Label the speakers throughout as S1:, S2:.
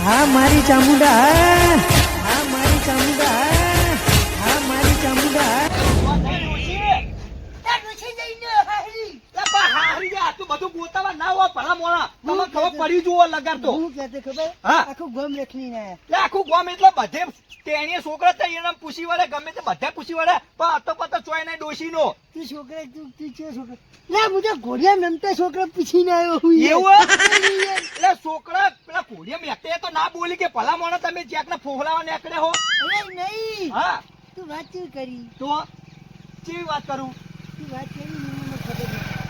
S1: હા મારી ચામુંડા હા હા મારી ચામુંડા હા મારી ચામુંડા આખું ગોમ લખી ને
S2: આખું ગામ એટલે બધે તેણીએ છોકરા એને પૂછી વળે ગમે તે બધા પૂછી વળે પણ અતો પતો ચોય નહીં ડોશી નો
S1: તું છોકરા તું છે છોકરા લા મુજે ઘોડિયા નમતા છોકરા પૂછીને આવ્યો હું
S2: એવું એટલે છોકરા પેલા ઘોડિયા મેકતે તો ના બોલી કે ભલા મોણા તમે જ્યાંક ને ફોહલાવા નીકળે હો
S1: અરે નહીં
S2: હા
S1: તું વાત કેવી કરી
S2: તો કેવી વાત કરું
S1: તું વાત કરી મને ખબર નથી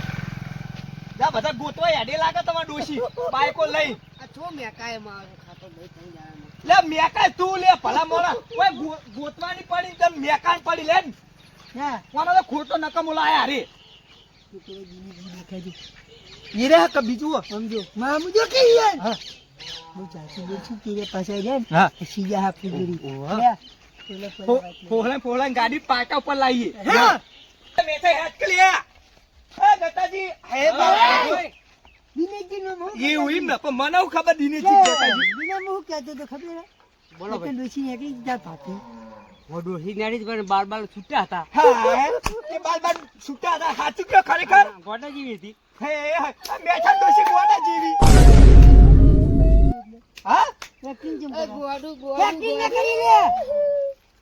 S2: જા બધા ગોતવા હેડે લાગે તમાર ડોશી બાઈકો લઈ
S1: આ છો મેકાય મારો ખાતો નહીં થઈ જાય
S2: લે મેકાય તું લે ભલા મોણા ઓય ગોતવાની પડી તમ મેકાન પડી લે
S1: હા
S2: કોનો તો ખોટો નકમો લાયા રે
S1: તું તો દીની દેખાજી
S2: ઈ રે કે બીજું
S1: સમજો મામુ જો કે યાર
S2: હા
S1: હું ચાચી બોલ છું તેરે પાસે જાય
S2: હા
S1: સીધા હાફી ગરી
S2: ફોહલા ગાડી પાટા ઉપર લાવીએ
S1: હા
S2: મેઠે હેડ કે લે એ ગતાજી હે બાબા
S1: દિનેજી નો મો
S2: એ ઉઈમ ને પણ મને ખબર દિનેજી ગતાજી
S1: દિના મો કહેતો તો ખબર હે
S3: બોલો ભાઈ.
S1: ડોસી એકલી જા ભાતી
S3: वो डोही नाड़ी पर बाल बाल छूटा था
S2: હા કે બાલ છૂટા હતા સાચું કે ખરેખર
S3: गोटा जीवी थी
S2: હે મેઠા દોશી ગોડા જેવી હા
S1: એકલી જમ એકલી ન કરી લે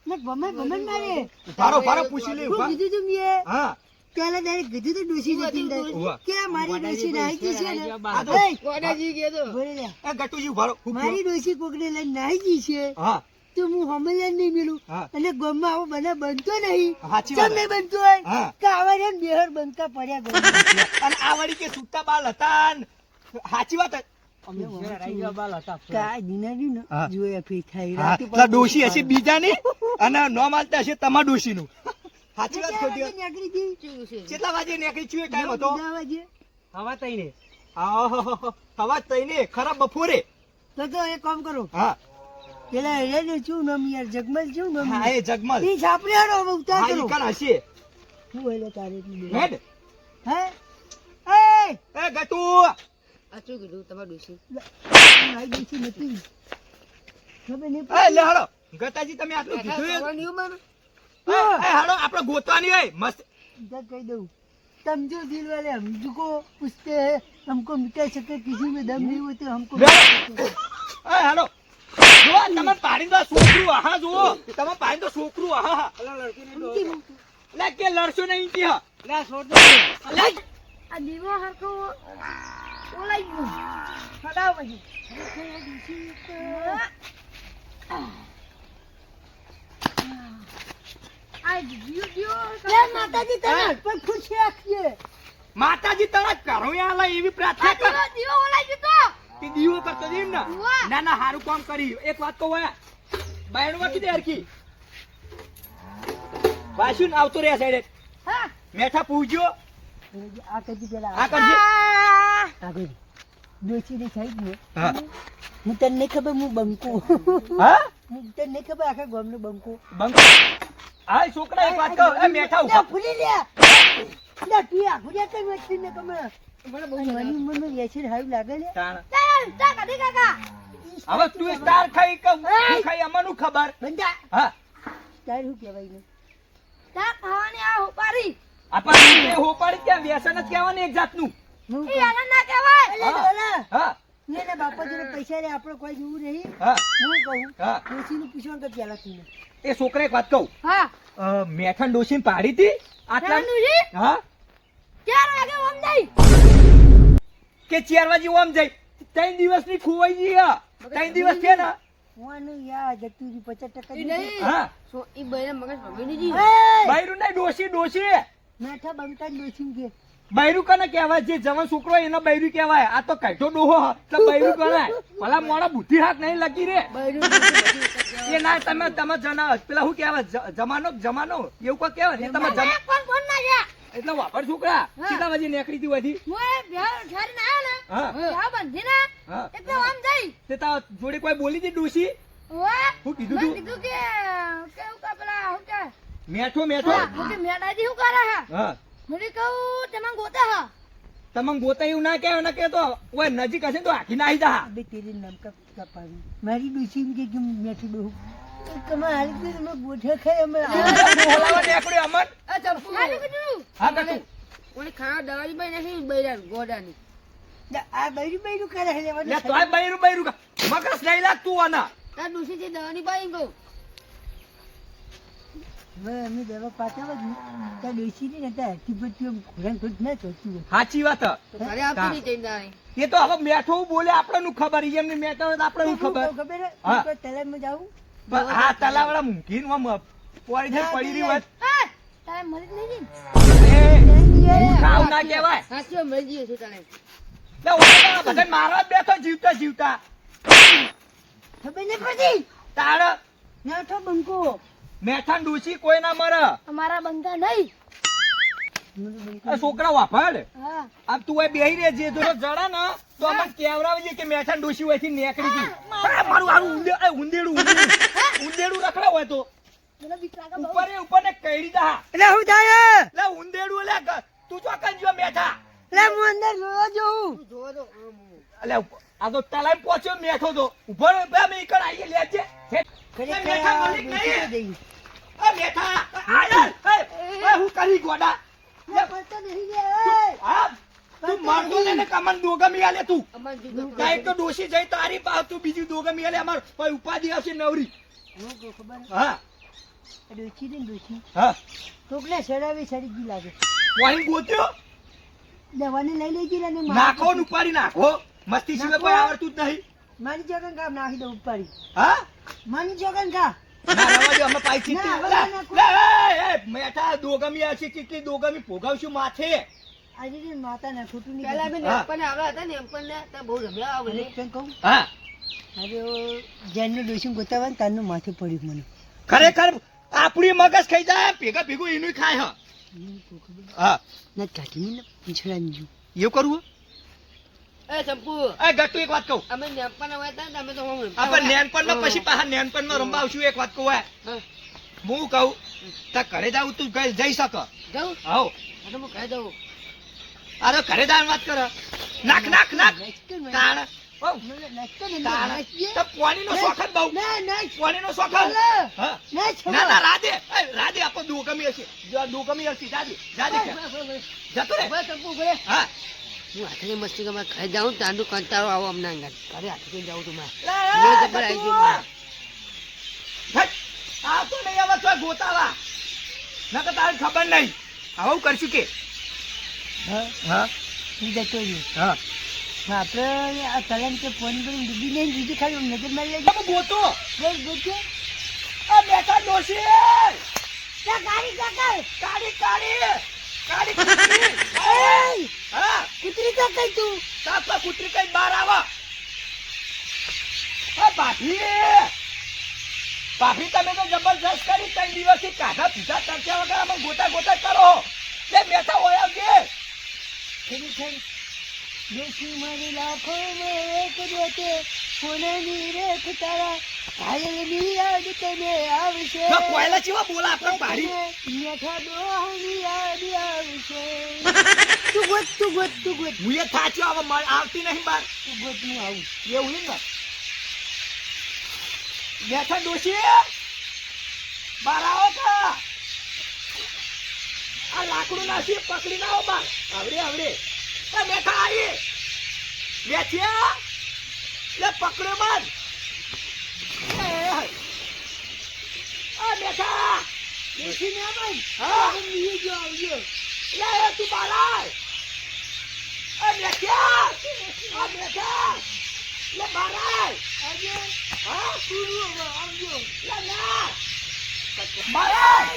S1: ને ગમે મારે
S2: ભારો પૂછી લે
S1: હું કીધું તું મે
S2: હા
S1: પેલા તારે કીધું તો ડોસી જતી ને
S2: ઉવ્વા.
S1: કે મારી ડોસી નાઈ ગઈ છે ને
S2: આ તો
S1: ગોડાજી કે તો બોલે લે
S2: એ ગટુજી ભારો
S1: મારી ડોસી કોકને લઈને નાઈ ગઈ છે
S2: હા
S1: તો હું હમણાં નહીં મિલું
S2: હા.
S1: અને ગમમાં આવો બને બનતો નહીં
S2: સાચી વાત.
S1: ચમ નહીં બનતો હોય
S2: હા.
S1: કે આવા રે બેહર બનતા પડ્યા ગમે
S2: અને આ વળી કે છૂટા બાલ હતા ને. સાચી વાત હે.
S3: बाल था
S1: કા દિનારી ને
S2: હા.
S1: જોયા ફી થાય
S2: હા,
S1: રાતે
S2: પેલા ડોશી હશે બીજાની અને ન માલતા હશે તમારા ડોશીનું સાચી વાત ખોટી વાત?
S1: નીકળી ગઈ
S2: કેટલા વાગે નીકળી ચૂએ ટાઈમ હતો
S1: બધા વાગે.
S3: हवा तई ने
S2: અવાજ તઈને ખરાબ બપોરે
S1: તો એક કામ કરો
S2: હા
S1: પેલા એને શું નામ યાર જગમલ શું નામ
S2: હા એ જગમલ
S1: ઈ છાપરે હાડો હવે ઉતાર
S2: હા
S1: કરો
S2: ઈ કણ હશે
S1: શું એટલે તારે એટલું બોલે?
S2: હેડ
S1: હે એ
S2: એ ગટુ
S1: આચું કીધું તમારું ડોસી મારી ડોસી નથી ખબર નહીં
S2: એ લે હાલો ગતાજી તમે આટલું કીધું એ હાલો આપણે ગોતવાની હોય મસ્ત
S1: इधर कह दो समझो दिल वाले हमको पूछते हैं हमको मिटा सके किसी में दम नहीं होते हमको
S2: લે એ હાલો જો તમે પાડી દો છોકરું આહા જો તમે પાડી દો છોકરું આહા લે કે લડશો નહીં કે
S3: ला छोड़ दो
S2: લે
S1: आ दीवा हर को ओलाई गयो हटाओ भाई माताजी तने पर खुश रखिए
S2: માતાજી તરત કરો યાલા એવી પ્રાર્થના કર
S1: दीवा ओलाई गयो तो
S2: તે દીવો કરતો જીમ ને
S1: વાહ.
S2: ના ના હારું કામ કરી એક વાત કહું હે બાયણવા કીધે હરકી વાસુન આવતો રે સાઈડે
S1: हां
S2: મેઠા પૂજ્યો
S1: आ कजी पेला
S2: આ કરજે
S1: आ गई दोची ની સાઈડ ને
S2: હા
S1: હું તને નહીં ખબર હું બંકો
S2: હા
S1: હું તને નહીં ખબર આખા ગામનો બંકો
S2: બંક આ છોકરા એક વાત કહું એ મેઠા ઉભા
S1: ફૂલી લે ના તું આ ફૂલી કઈ મસ્તી ને કમે મને બહુ નાની ઉંમરનો વેચી હારું લાગે લે
S2: તાણ.
S1: તા કદી કાકા
S2: હવે તું સ્ટાર ખાઈ કે હું ખાઈ અમનું ખબર
S1: બંધા
S2: હા
S1: તાર શું કહેવાય ને તા ખાવાની આ હોપારી
S2: આપણે હોપાડી ક્યાં વ્યસન જ કહેવાનું એક જાતનું
S1: હું એ આનંદ ના કહેવાય
S2: હા. હા
S1: ને બાપા જોડે પૈસા રે આપણે કોઈ જોવું નહીં
S2: હા
S1: હું કહું
S2: હા
S1: ડોશીનું પૂછવાનું તો પેલા તું
S2: એ છોકરા એક વાત કહું
S1: હા
S2: મેઠન ડોસીને પાડી હતી આટલા હા
S1: 4 વાગે ઓમ નહીં
S2: કે 4 વાગે ઓમ જાય 3 દિવસની ખોવાઈ ગઈ આ 3 દિવસ છે ને
S1: હું યાર જતુરી 50% નહીં
S2: હા
S1: સો ઈ બૈરા મગજ ભગવી જી
S2: બૈરું નહીં ડોસી
S1: મેઠા બંકા ડોશી કે
S2: બૈરું કને કહેવાય જે જવાન છોકરો હોય એનો બૈરું કહેવાય આ તો કાઢો ડોહો તો બૈરું ગણાય ભલા મોડા બુદ્ધિ હાથ નહીં લગી રે એ ના તમે જના પેલા શું કહેવાય જમાનો એવું કોઈ કહેવાય ને તમે
S1: કોણ કોણ ના જા
S2: એટલે વાપર છોકરા કેટલા વાગે નીકળી હતી વધી
S1: મોય ઘર ઘર ના ને
S2: હા
S1: હા બંધી ના
S2: હા
S1: એટલે આમ જઈ
S2: તે તા જોડે કોઈ બોલી હતી ડોસી
S1: ઓએ
S2: શું કીધું
S1: મેં
S2: તું
S1: કીધું કે કેવું કા પેલા હું કે
S2: મેઠો
S1: હા હું કે મેડાજી હું કરે હે
S2: હા
S1: મને કહું તમે ગોતા હા
S2: તમે ગોતા એવું ના કહેવાય ને કે તો ઓય નજીક હશે ને તો હાકી નાહી જા
S1: અબે તેરે નામ કા પાવી મારી ડોશી એમ કે મેઠું ડોહું તમારે હાલ તો તમે ગોઠે ખાય અમે
S2: બોલાવા નીકળ્યો અમન
S4: આ ચંપુ
S2: હા કટુ
S4: ઓને ખાવા દવાની બઈ નથી બૈરા ગોડાની
S1: આ બૈરું કરે છે
S2: લે તોય બૈરું બૈરું કા મગસ નહીં લાગતું આના
S4: તાર ડુસી થી દવાની બઈ ગયો
S1: હવે અમે દવા પાછા જ ત્યાં ડોશી ને હતા તિબેટી ઘોડા ખોટ ના ચોચી
S2: સાચી વાત
S4: તો ઘરે આપી નહીં જઈને દાણી
S2: એ તો હવે મેઠો બોલે આપણે નું ખબર એમની મેઠો હોય તો આપણે નું ખબર
S1: ખબર
S2: હા.
S1: હે તલાવમાં જાઉં
S2: પણ આ તલાવાળા મૂકીને આમ પડી જાય પડી રહી હોત
S4: તારે મળી નહીં
S2: એ ખાવ ના કહેવાય
S4: હાથીઓ મળી ગયો છે તને
S2: લે ઓલા બધાને મારવા જ બેઠો જીવતા જીવતા
S1: ખબર નહીં પડતી
S2: તાળ
S1: નાઠો બંકો
S2: મેઠાન ડૂસી કોઈ ના મરે
S4: અમારા બંકા નહીં
S2: આ છોકરા વાપડ
S4: હા
S2: આમ તું એ બેહી રે જે જો જડા ને તો અમને કેવરાવજે કે મેઠાન ડૂસી હોય થી નીકળી ગઈ મારું આરું ઉંદેડું ઉંદેડું રખડા હોય તો
S4: મને બીક લાગે બહુ
S2: ઉપર ઉપર ને કઈડી દા
S1: એટલે હું થાય
S2: લે ઉંદેડું લે તું ચોકન જો મેઠા
S1: એટલે હું અંદર જોવા જોઉં
S4: તું જોવો તો
S2: અલે આ તો તલાઈ પહોંચ્યો મેઠો તો ઉભો રે બે મે ઈકડ આઈએ લેજે
S1: ખરેખર
S2: મેઠા
S1: આ
S2: માલિક
S1: ડોશી તો
S2: નહીં
S1: દઈ.
S2: આ મેઠા આયલ એ હું કરી ગોડા
S1: લે પડતો નહીં લે, એ.
S2: હા તું મારતો ને કમન દોગમી આલે તું
S4: અમાર જીવ
S2: કાઈ તો ડોશી જઈ તારી પાસ તું બીજી દોગમી આલે અમાર કોઈ ઉપાધિ આવશે નવરી
S1: હું કહું ખબર હે?
S2: હા
S1: આ ડોશી ને ડોશી
S2: હા
S1: કોકને સડાવી સડી ગઈ લાગે
S2: વાહી ગોત્યો
S1: દવાને લઈ લઈ ગઈ ને
S2: નાખો ને ઉપાડી નાખો મસ્તી સિવાય કોઈ આવડતું જ નહીં
S1: મારી જોગન કામ નાખી દઉં ઉપાડી
S2: હા
S1: મારી જોગન કા
S2: ના રવા દે અમે પાઈ ચીટી
S1: ના, હવે
S2: લે,
S1: નાખો.
S2: લે, એ મેઠા દોગમી આછી કેટલી દોગમી ભોગાવશું માથે
S1: આજે જે માતા ને ખોટું નહીં
S4: પહેલા
S1: કીધું.
S4: મેં નેમપણને આવડા હતા નેમપણને ત્યાં બહુ રમ્યા આવે
S1: અને તને કહું
S2: હા
S1: હવે જેનનું ડોશી ગોતાવા ને તારનું માથું પડ્યું મને
S2: ખરેખર આપણી મગજ ખાઈ જાય ભેગા ભેગું એનું ખાય
S1: હું કહું ખબર
S2: હા
S1: ના કાઢી ને પીછડાની જો
S2: એવું કરવું
S4: એ ચંપુ
S2: એ ગટ્ટુ એક વાત કહું
S4: અમે નેમપણ આવ્યા હતા ને અમે તો હમ
S2: આપણે નેનપણમાં પછી પાછા નેનપણમાં રમવા આવશું એક વાત કહું હે. હું કહું તાર ઘરે જાવ તું જઈ શક
S4: જાઉં
S2: હાઉ
S4: તો હું કહી દઉં
S2: અરે ઘરે જવાની વાત કર નાખ નાખ નાખ તાણ હઉ, તાણ તો પાણીનો શોખ જ બહુ પાણીનો શોખ જ. હા. ના ના રાધે રાધે આપણો દોગમી હશે જો દોગમી હશે જાજે જાજે જતો રે
S4: બસ ચંપુ ઘરે
S2: હા
S4: હું હાથની મસ્તી માં ખાઈ જાઉં તાંડુ કંટાળો આવો અમને અંગત ઘરે હાથે જાઉં તું મારે
S2: લે,
S4: મેં જબર આવી ગયું મારે.
S2: હટ, આવતો નહીં હવે તો ગોતાવા ના તો તારે ખબર નહીં આવું કરશું કે
S1: હા
S2: હા
S1: તું જતો રહ્યો
S2: હા
S1: આપણે આ કલમ કે ફોન કરીને ડૂબી નહીં બીજું ખાલી નજર મારી લેજો
S2: તમે ગોતો
S1: બોલ બોલજો
S2: આ બેટા ડોશી
S1: ગાડી કાકા
S2: કાળી કાળી કાળી કૂતરી એ! હા
S1: કૂતરી કા કઈ તું
S2: સાપા કૂતરી કઈ બહાર આવો આ ભાભી ભાભી તમે તો જબરજસ્ત કરી 3 દિવસથી કાઢા પીધા તરસ્યા વગર અમે ગોતા ગોતા કરો તે બેઠા હોય આવજે
S1: ખરેખર ડોશી મારી લાખો મેં એક જોતે સોનાની રેખ તારા ઘાયલની યાદ તને આવશે
S2: જો કોયલા ચેવા બોલા આપણે પાડી
S1: મેઠા દોહની યાદ આવશે તું ગોત
S2: હું એ થાચ્યો હવે આવતી નહીં બાર
S1: તું ગોત હું આવું
S2: એવું નહીં ને બેઠા ડોશી બાર આવો કા આ લાકડું નાસી પકડી ના આવો બાર આવડે આવડે એ બેઠા આવી બેઠ્યા લે પકડ્યો બાર આ બેઠા
S1: ડોશી ને ભાઈ
S2: હા
S1: નીચે જો આવજો
S2: લે તું બાર આવ આ બેઠ્યા આ બેઠા લે બાર આવ
S1: આવજો
S2: હા
S1: સુરુ આવજો
S2: લે ના બાર આવ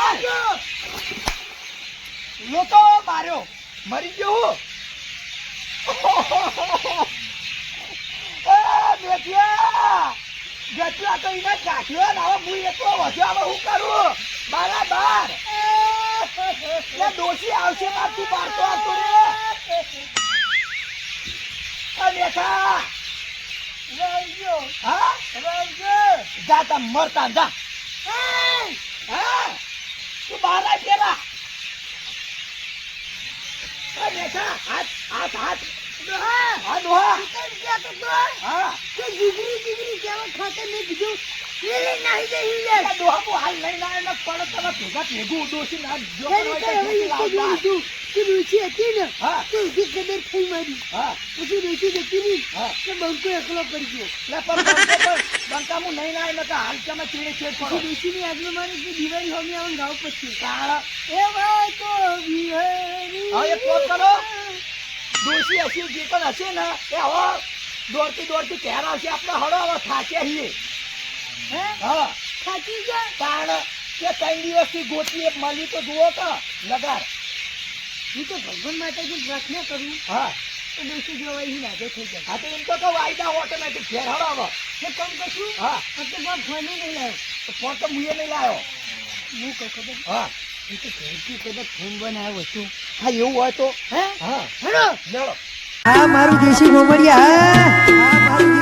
S1: આવજો
S2: લોકો માર્યો મરી ગયો ગઠિયા તો એને કાઢ્યો ને હવે હું એટલો વધ્યો હવે હું કરું બરાબર એ ડોશી આવશે બાર તું બાર તો આવતો રે બેઠા
S1: આવજો
S2: હા
S1: આવજો
S2: જા તા મરતા જા હા તું બહાર આવી પેલા આ બેઠા હાથ હાથ હાથ
S1: ડોહા,
S2: હા ડોહા
S1: કેમ કહેતો તો?
S2: હા
S1: કે જીગરી કહેવા ખાતર મેં કીધું, એ લઈ નાહી દે, ઈ લે.
S2: આ ડોહા બહુ હાલ લઈને આયા ને પણ તમે ભેગા ભેગું ડોસી ના જો
S1: એને તો હવે એક જ લીધું કે ડોશી હતી ને,
S2: હા.
S1: તો ઊંધી કદર થઈ મારી.
S2: હા
S1: પછી ડોશી જતી રહી,
S2: હા
S1: તો બંકો એકલો કરી ગયો.
S2: લે પણ બંકામું નહીં ના એટલે હાલ તમે ચીડે ચીડ
S1: પછી
S2: પડો
S1: ડોશીની આગળ મારી કે દિવાળી હોમી આવવાનું ગાવ પછી.
S2: કારણ
S1: એવા તો વિહરી
S2: હા, એક કામ કરો. ડોસી હસી જે પણ હશે ને એ હવે દોડતી ઘેર આવશે આપણે હળો હવે થાક્યા છીએ
S1: હે?
S2: હા
S1: ખાતી ગયા?
S2: કારણ કે 3 દિવસથી ગોતીએ મળી તો જુઓ કે લગાર
S1: હું તો ભગવાન માતાજી પ્રાર્થના કરું
S2: હા
S1: તો ડોશી જો અહીં નાજે થઈ જાય.
S2: હા તો એમ તો કહું વાયદા ઓટોમેટિક ઘેર હળો હવે
S1: હું કામ કશું
S2: હા
S1: એટલે બહુ ફોને નહીં લાવ્યો.
S2: તો ફોન તો મુએ નહીં લાવ્યો
S1: હું કહું ખબર,
S2: હા
S1: એ તો ઘરથી કદાચ ફોન બનાવ્યો હતો.
S2: હા એવું હોય તો
S1: હે?
S2: હા
S1: હેલો,
S2: લેવડો
S1: આ મારું દેશી ગોમડિયા, આ મારું